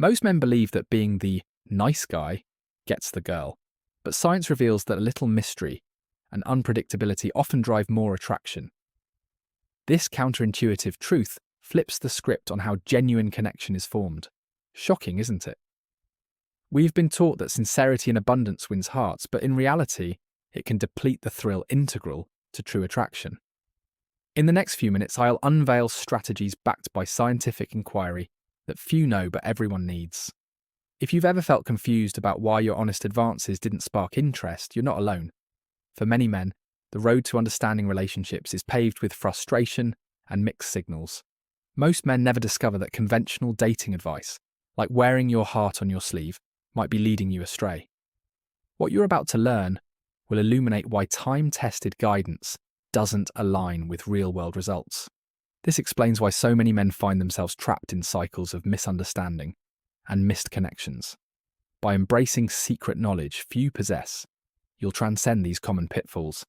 Most men believe that being the nice guy gets the girl, but science reveals that a little mystery and unpredictability often drive more attraction. This counterintuitive truth flips the script on how genuine connection is formed. Shocking, isn't it? We've been taught that sincerity and abundance wins hearts, but in reality, it can deplete the thrill integral to true attraction. In the next few minutes, I'll unveil strategies backed by scientific inquiry that few know but everyone needs. If you've ever felt confused about why your honest advances didn't spark interest, you're not alone. For many men, the road to understanding relationships is paved with frustration and mixed signals. Most men never discover that conventional dating advice, like wearing your heart on your sleeve, might be leading you astray. What you're about to learn will illuminate why time-tested guidance doesn't align with real-world results. This explains why so many men find themselves trapped in cycles of misunderstanding and missed connections. By embracing secret knowledge few possess, you'll transcend these common pitfalls.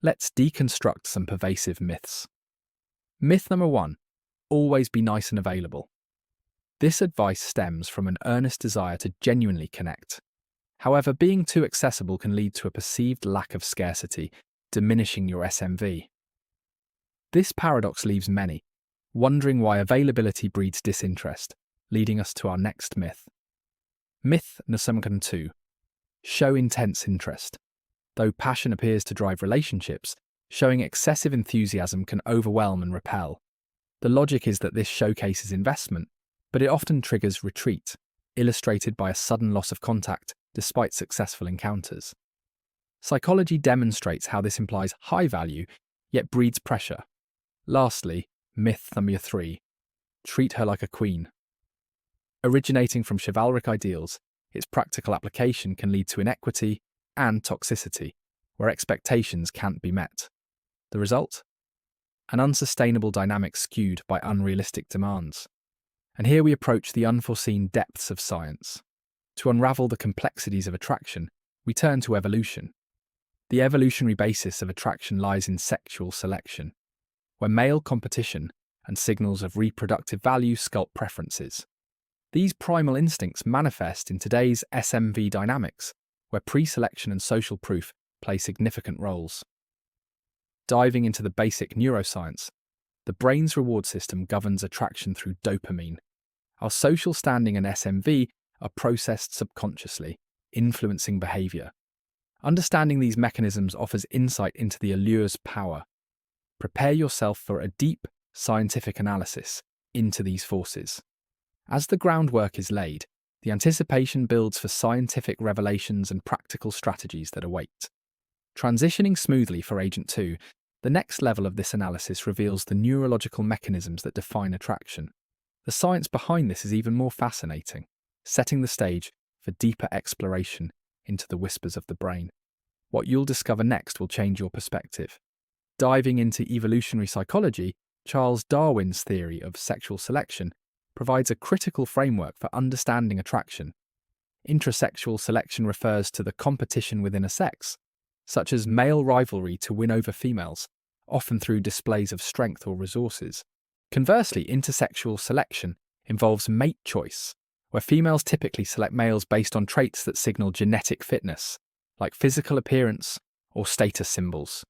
Let's deconstruct some pervasive myths. Myth number 1. Always be nice and available. This advice stems from an earnest desire to genuinely connect. However, being too accessible can lead to a perceived lack of scarcity, diminishing your SMV. This paradox leaves many wondering why availability breeds disinterest, leading us to our next myth. Myth number 2. Show intense interest. Though passion appears to drive relationships, showing excessive enthusiasm can overwhelm and repel. The logic is that this showcases investment, but it often triggers retreat, illustrated by a sudden loss of contact despite successful encounters. Psychology demonstrates how this implies high value, yet breeds pressure. Lastly, myth number 3. Treat her like a queen. Originating from chivalric ideals, its practical application can lead to inequity and toxicity, where expectations can't be met. The result? An unsustainable dynamic skewed by unrealistic demands. And here we approach the unforeseen depths of science. To unravel the complexities of attraction, we turn to evolution. The evolutionary basis of attraction lies in sexual selection, where male competition and signals of reproductive value sculpt preferences. These primal instincts manifest in today's SMV dynamics, where pre-selection and social proof play significant roles. Diving into the basic neuroscience, the brain's reward system governs attraction through dopamine. Our social standing and SMV are processed subconsciously, influencing behavior. Understanding these mechanisms offers insight into the allure's power. Prepare yourself for a deep, scientific analysis into these forces. As the groundwork is laid, the anticipation builds for scientific revelations and practical strategies that await. Transitioning smoothly for Agent 2, the next level of this analysis reveals the neurological mechanisms that define attraction. The science behind this is even more fascinating, setting the stage for deeper exploration into the whispers of the brain. What you'll discover next will change your perspective. Diving into evolutionary psychology, Charles Darwin's theory of sexual selection provides a critical framework for understanding attraction. Intrasexual selection refers to the competition within a sex, such as male rivalry to win over females, often through displays of strength or resources. Conversely, intersexual selection involves mate choice, where females typically select males based on traits that signal genetic fitness, like physical appearance or status symbols.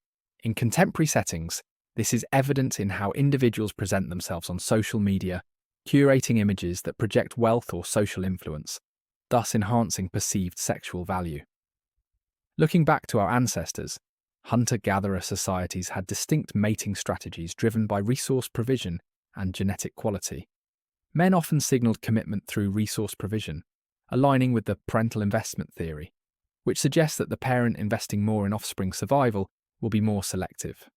In contemporary settings, this is evident in how individuals present themselves on social media, curating images that project wealth or social influence, thus enhancing perceived sexual value. Looking back to our ancestors, hunter-gatherer societies had distinct mating strategies driven by resource provision and genetic quality. Men often signaled commitment through resource provision, aligning with the parental investment theory, which suggests that the parent investing more in offspring survival will be more selective.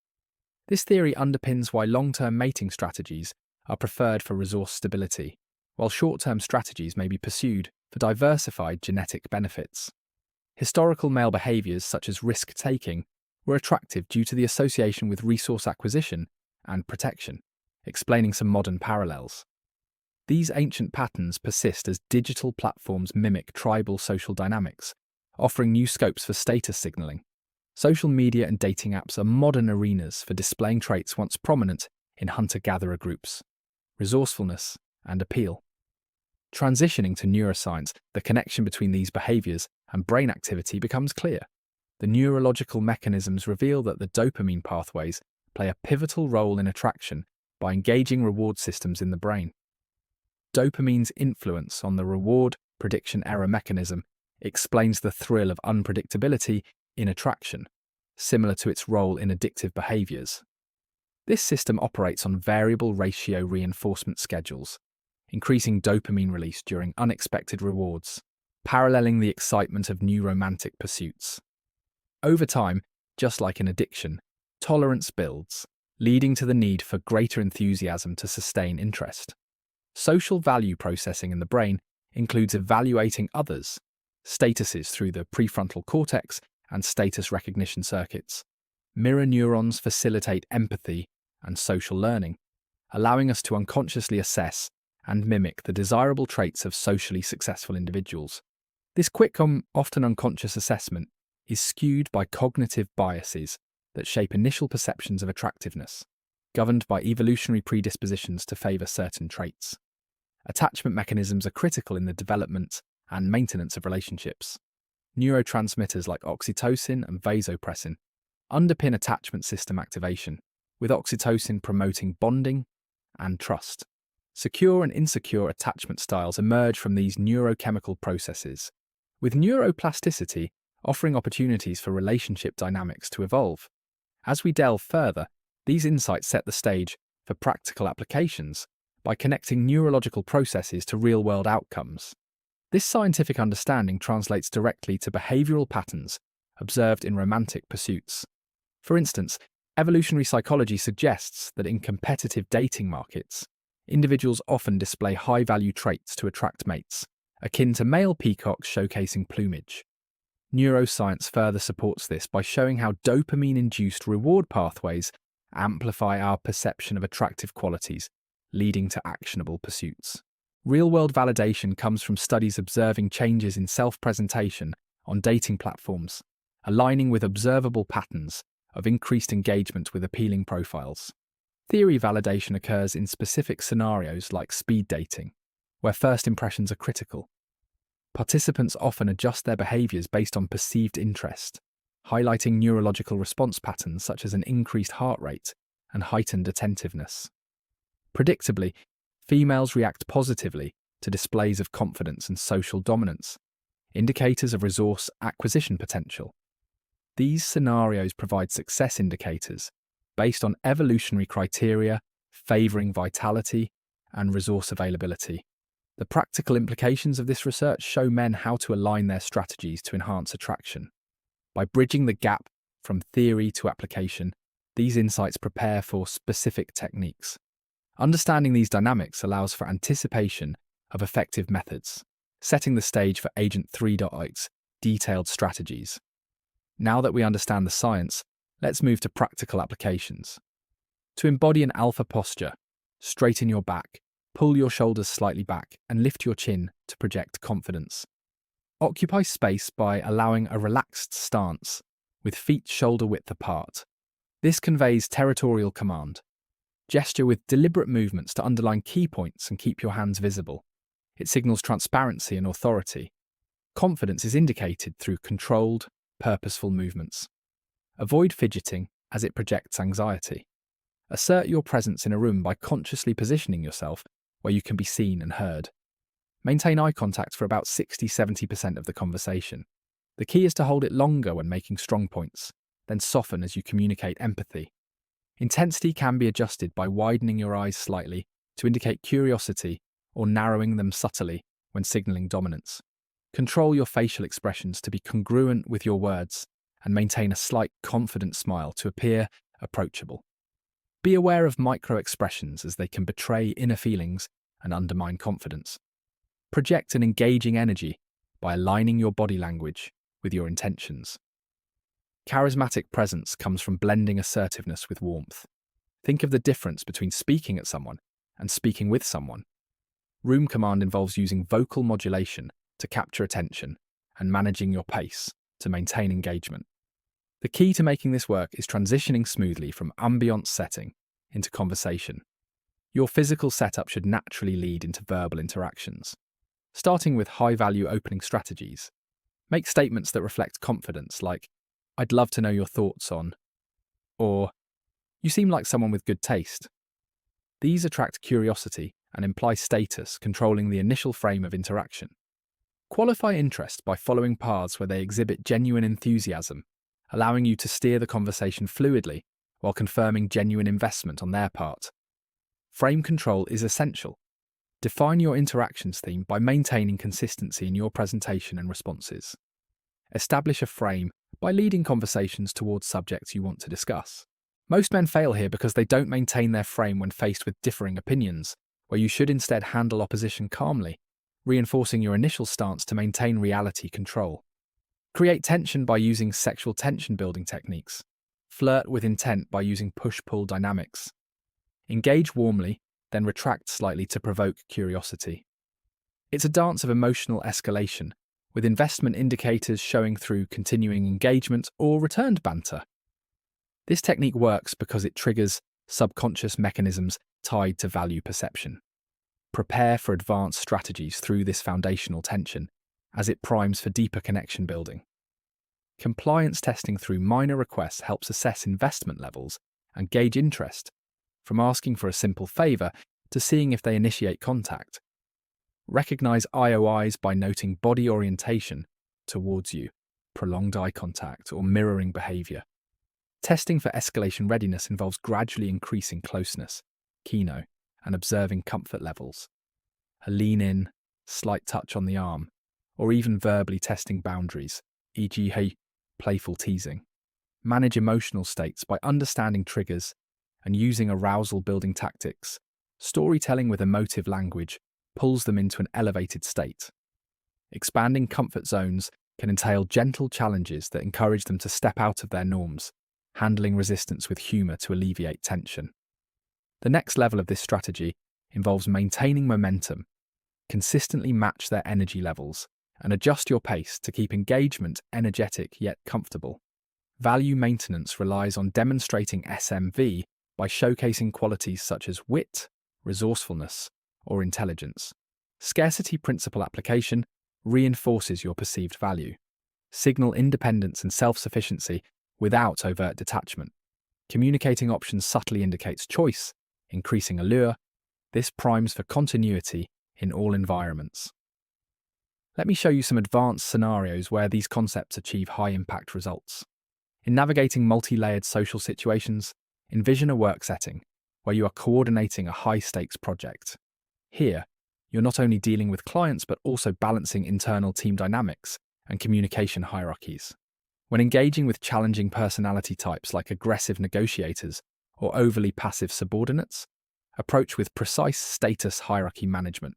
This theory underpins why long-term mating strategies are preferred for resource stability, while short-term strategies may be pursued for diversified genetic benefits. Historical male behaviours such as risk-taking were attractive due to the association with resource acquisition and protection, explaining some modern parallels. These ancient patterns persist as digital platforms mimic tribal social dynamics, offering new scopes for status signalling. Social media and dating apps are modern arenas for displaying traits once prominent in hunter-gatherer groups: resourcefulness and appeal. Transitioning to neuroscience, the connection between these behaviors and brain activity becomes clear. The neurological mechanisms reveal that the dopamine pathways play a pivotal role in attraction by engaging reward systems in the brain. Dopamine's influence on the reward prediction error mechanism explains the thrill of unpredictability in attraction, similar to its role in addictive behaviors. This system operates on variable ratio reinforcement schedules, increasing dopamine release during unexpected rewards, paralleling the excitement of new romantic pursuits. Over time, just like in addiction, tolerance builds, leading to the need for greater enthusiasm to sustain interest. Social value processing in the brain includes evaluating others' statuses through the prefrontal cortex and status recognition circuits. Mirror neurons facilitate empathy and social learning, allowing us to unconsciously assess and mimic the desirable traits of socially successful individuals. This quick, often unconscious assessment is skewed by cognitive biases that shape initial perceptions of attractiveness, governed by evolutionary predispositions to favor certain traits. Attachment mechanisms are critical in the development and maintenance of relationships. Neurotransmitters like oxytocin and vasopressin underpin attachment system activation, with oxytocin promoting bonding and trust. Secure and insecure attachment styles emerge from these neurochemical processes, with neuroplasticity offering opportunities for relationship dynamics to evolve. As we delve further, these insights set the stage for practical applications by connecting neurological processes to real-world outcomes. This scientific understanding translates directly to behavioral patterns observed in romantic pursuits. For instance, evolutionary psychology suggests that in competitive dating markets, individuals often display high-value traits to attract mates, akin to male peacocks showcasing plumage. Neuroscience further supports this by showing how dopamine-induced reward pathways amplify our perception of attractive qualities, leading to actionable pursuits. Real-world validation comes from studies observing changes in self-presentation on dating platforms, aligning with observable patterns of increased engagement with appealing profiles. Theory validation occurs in specific scenarios like speed dating, where first impressions are critical. Participants often adjust their behaviors based on perceived interest, highlighting neurological response patterns such as an increased heart rate and heightened attentiveness. Predictably, females react positively to displays of confidence and social dominance, indicators of resource acquisition potential. These scenarios provide success indicators based on evolutionary criteria favoring vitality and resource availability. The practical implications of this research show men how to align their strategies to enhance attraction. By bridging the gap from theory to application, these insights prepare for specific techniques. Understanding these dynamics allows for anticipation of effective methods, setting the stage for Agent 3.0's detailed strategies. Now that we understand the science, let's move to practical applications. To embody an alpha posture, straighten your back, pull your shoulders slightly back, and lift your chin to project confidence. Occupy space by allowing a relaxed stance, with feet shoulder width apart. This conveys territorial command. Gesture with deliberate movements to underline key points and keep your hands visible. It signals transparency and authority. Confidence is indicated through controlled, purposeful movements. Avoid fidgeting as it projects anxiety. Assert your presence in a room by consciously positioning yourself where you can be seen and heard. Maintain eye contact for about 60-70% of the conversation. The key is to hold it longer when making strong points, then soften as you communicate empathy. Intensity can be adjusted by widening your eyes slightly to indicate curiosity or narrowing them subtly when signaling dominance. Control your facial expressions to be congruent with your words and maintain a slight, confident smile to appear approachable. Be aware of micro-expressions as they can betray inner feelings and undermine confidence. Project an engaging energy by aligning your body language with your intentions. Charismatic presence comes from blending assertiveness with warmth. Think of the difference between speaking at someone and speaking with someone. Room command involves using vocal modulation to capture attention and managing your pace to maintain engagement. The key to making this work is transitioning smoothly from ambiance setting into conversation. Your physical setup should naturally lead into verbal interactions. starting with high-value opening strategies. Make statements that reflect confidence, like, "I'd love to know your thoughts on," or "You seem like someone with good taste." These attract curiosity and imply status, controlling the initial frame of interaction. Qualify interest by following paths where they exhibit genuine enthusiasm, allowing you to steer the conversation fluidly while confirming genuine investment on their part. Frame control is essential. Define your interactions theme by maintaining consistency in your presentation and responses. Establish a frame by leading conversations towards subjects you want to discuss. Most men fail here because they don't maintain their frame when faced with differing opinions, where you should instead handle opposition calmly, reinforcing your initial stance to maintain reality control. Create tension by using sexual tension building techniques. Flirt with intent by using push-pull dynamics. Engage warmly, then retract slightly to provoke curiosity. It's a dance of emotional escalation, with investment indicators showing through continuing engagement or returned banter. This technique works because it triggers subconscious mechanisms tied to value perception. Prepare for advanced strategies through this foundational tension, as it primes for deeper connection building. Compliance testing through minor requests helps assess investment levels and gauge interest, from asking for a simple favor to seeing if they initiate contact. Recognize IOIs by noting body orientation towards you, prolonged eye contact, or mirroring behavior. Testing for escalation readiness involves gradually increasing closeness, kino, and observing comfort levels. A lean in, slight touch on the arm, or even verbally testing boundaries, e.g., hey, playful teasing. Manage emotional states by understanding triggers and using arousal-building tactics. Storytelling with emotive language pulls them into an elevated state. Expanding comfort zones can entail gentle challenges that encourage them to step out of their norms, handling resistance with humor to alleviate tension. The next level of this strategy involves maintaining momentum. Consistently match their energy levels and adjust your pace to keep engagement energetic yet comfortable. Value maintenance relies on demonstrating SMV by showcasing qualities such as wit, resourcefulness, or intelligence. Scarcity principle application reinforces your perceived value. Signal independence and self-sufficiency without overt detachment. Communicating options subtly indicates choice, increasing allure. This primes for continuity in all environments. Let me show you some advanced scenarios where these concepts achieve high-impact results. In navigating multi-layered social situations, envision a work setting where you are coordinating a high-stakes project. Here, you're not only dealing with clients but also balancing internal team dynamics and communication hierarchies. When engaging with challenging personality types like aggressive negotiators or overly passive subordinates, approach with precise status hierarchy management,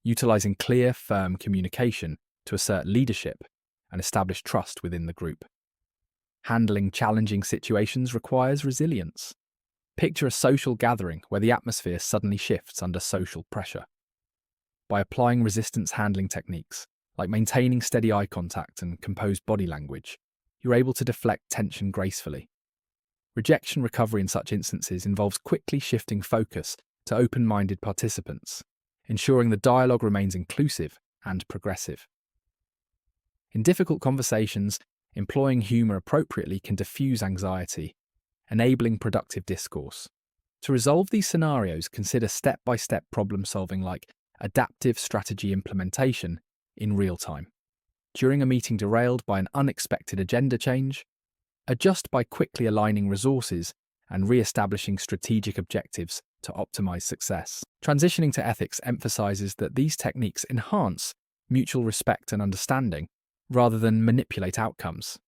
utilizing clear, firm communication to assert leadership and establish trust within the group. Handling challenging situations requires resilience. Picture a social gathering where the atmosphere suddenly shifts under social pressure. By applying resistance handling techniques, like maintaining steady eye contact and composed body language, you're able to deflect tension gracefully. Rejection recovery in such instances involves quickly shifting focus to open-minded participants, ensuring the dialogue remains inclusive and progressive. In difficult conversations, employing humor appropriately can diffuse anxiety, enabling productive discourse. To resolve these scenarios, consider step-by-step problem-solving like adaptive strategy implementation in real time. During a meeting derailed by an unexpected agenda change, adjust by quickly aligning resources and re-establishing strategic objectives to optimize success. Transitioning to ethics emphasizes that these techniques enhance mutual respect and understanding rather than manipulate outcomes.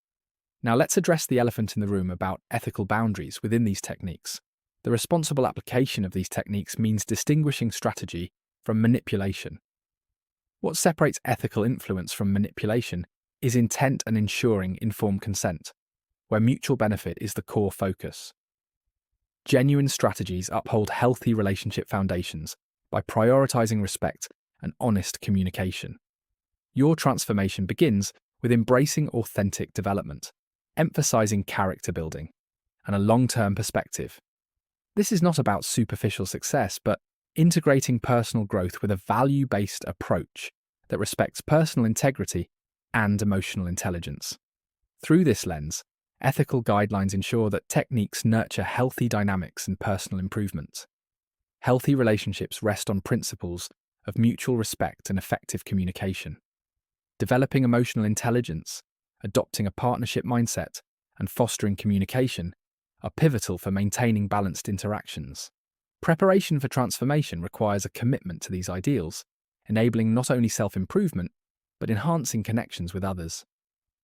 Now let's address the elephant in the room about ethical boundaries within these techniques. The responsible application of these techniques means distinguishing strategy from manipulation. What separates ethical influence from manipulation is intent and ensuring informed consent, where mutual benefit is the core focus. Genuine strategies uphold healthy relationship foundations by prioritizing respect and honest communication. Your transformation begins with embracing authentic development, emphasizing character building, and a long-term perspective. This is not about superficial success, but integrating personal growth with a value-based approach that respects personal integrity and emotional intelligence. Through this lens, ethical guidelines ensure that techniques nurture healthy dynamics and personal improvement. Healthy relationships rest on principles of mutual respect and effective communication. Developing emotional intelligence, adopting a partnership mindset, and fostering communication are pivotal for maintaining balanced interactions. Preparation for transformation requires a commitment to these ideals, enabling not only self-improvement, but enhancing connections with others.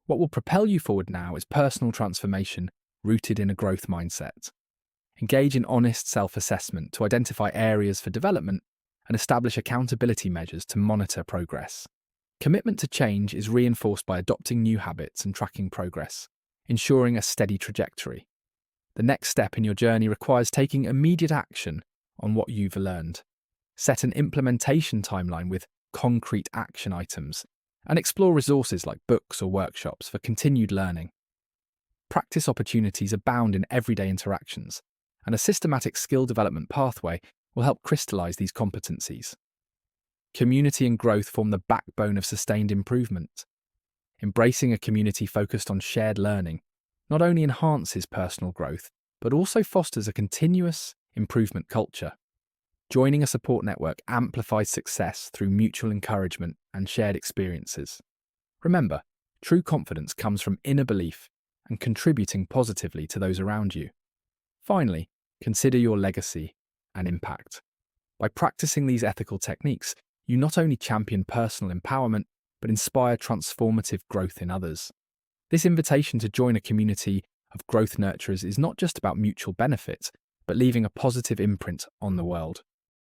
What will propel you forward now is personal transformation rooted in a growth mindset. Engage in honest self-assessment to identify areas for development and establish accountability measures to monitor progress. Commitment to change is reinforced by adopting new habits and tracking progress, ensuring a steady trajectory. The next step in your journey requires taking immediate action on what you've learned. Set an implementation timeline with concrete action items and explore resources like books or workshops for continued learning. Practice opportunities abound in everyday interactions, and a systematic skill development pathway will help crystallize these competencies. Community and growth form the backbone of sustained improvement. Embracing a community focused on shared learning not only enhances personal growth, but also fosters a continuous improvement culture. Joining a support network amplifies success through mutual encouragement and shared experiences. Remember, true confidence comes from inner belief and contributing positively to those around you. Finally, consider your legacy and impact. By practicing these ethical techniques, you not only champion personal empowerment, but inspire transformative growth in others. This invitation to join a community of growth nurturers is not just about mutual benefit, but leaving a positive imprint on the world.